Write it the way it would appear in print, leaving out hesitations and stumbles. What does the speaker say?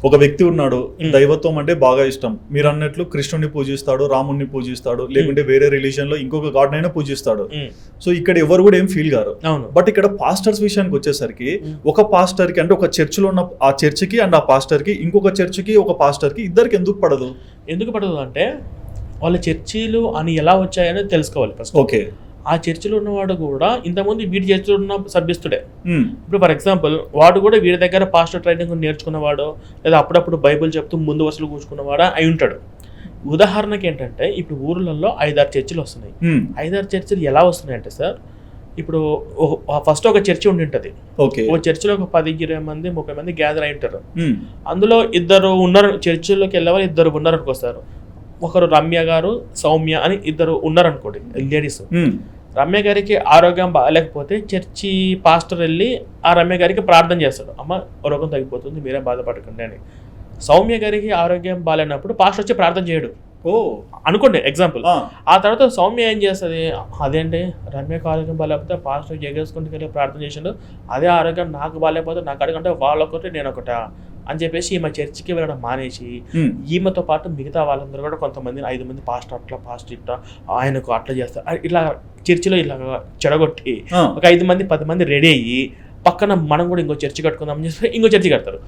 ఒక వ్యక్తి ఉన్నాడు, దైవత్వం అంటే బాగా ఇష్టం, మీరు అన్నట్లు కృష్ణుని పూజిస్తాడు, రాముణ్ణి పూజిస్తాడు, లేకుంటే వేరే రిలీజన్ లో ఇంకొక గాడ్ నైనా పూజిస్తాడు. సో ఇక్కడ ఎవరు కూడా ఏం ఫీల్ గారు. బట్ ఇక్కడ పాస్టర్స్ విషయానికి వచ్చేసరికి ఒక పాస్టర్ కి అంటే ఒక చర్చ్ లో ఉన్న ఆ చర్చికి అండ్ ఆ పాస్టర్ కి ఇంకొక చర్చికి ఒక పాస్టర్ కి ఇద్దరికి ఎందుకు పడదు అంటే వాళ్ళ చర్చీలు అని ఎలా వచ్చాయని తెలుసుకోవాలి ఫస్ట్. ఓకే, ఆ చర్చిలో ఉన్నవాడు కూడా ఇంతకుముందు వీడి చర్చిలో ఉన్న సభ్యస్తుడే. ఇప్పుడు ఫర్ ఎగ్జాంపుల్ వాడు కూడా వీడి దగ్గర పాస్టర్ ట్రైనింగ్ నేర్చుకున్నవాడు, లేదా అప్పుడప్పుడు బైబిల్ చెప్తూ ముందు వరుసలు కూర్చుకున్నవాడు అయి ఉంటాడు. ఉదాహరణకి ఏంటంటే ఇప్పుడు ఊర్లలో 5-6 చర్చిలు వస్తున్నాయి. 5-6 చర్చిలు ఎలా వస్తున్నాయి అంటే సార్, ఇప్పుడు ఫస్ట్ ఒక చర్చి ఉండి ఉంటుంది. ఒక చర్చిలో ఒక 10-20 మంది 30 మంది గ్యాదర్ అయి ఉంటారు. అందులో ఇద్దరు ఉన్నారు, చర్చిలోకి వెళ్ళేవాళ్ళు ఇద్దరు ఉన్నారు అనుకోస్తారు. ఒకరు రమ్య గారు, సౌమ్య అని ఇద్దరు ఉన్నారనుకోండి లేడీస్. రమ్య గారికి ఆరోగ్యం బాగాలేకపోతే చర్చి పాస్టర్ వెళ్ళి ఆ రమ్య గారికి ప్రార్థన చేస్తాడు, అమ్మ రోగం తగ్గిపోతుంది మీరే బాధపడకండి అని. సౌమ్య గారికి ఆరోగ్యం బాగాలేనప్పుడు పాస్టర్ వచ్చి ప్రార్థన చేయడు అనుకోండి ఎగ్జాంపుల్. ఆ తర్వాత సౌమ్య ఏం చేస్తుంది, అదేంటి రమ్యకు ఆరోగ్యం బాగాలేకపోతే పాస్టర్ జగేసుకుంటూ వెళ్ళి ప్రార్థన చేసాడు, అదే ఆరోగ్యం నాకు బాగాలేకపోతే నాకు అడగంటే వాళ్ళొకటి నేను ఒకట అని చెప్పేసి ఈమె చర్చికి వెళ్ళడం మానేసి ఈమెతో పాటు మిగతా వాళ్ళందరూ కూడా కొంతమంది 5 మంది పాస్టర్ అట్లా పాస్టర్ ఇట్లా ఆయనకు అట్లా చేస్తారు ఇట్లా చర్చిలో ఇలా చెడగొట్టి ఒక 5 మంది 10 మంది రెడీ అయ్యి పక్కన మనం కూడా ఇంకో చర్చి కట్టుకుందామని చెప్పి ఇంకో చర్చి కడతారు.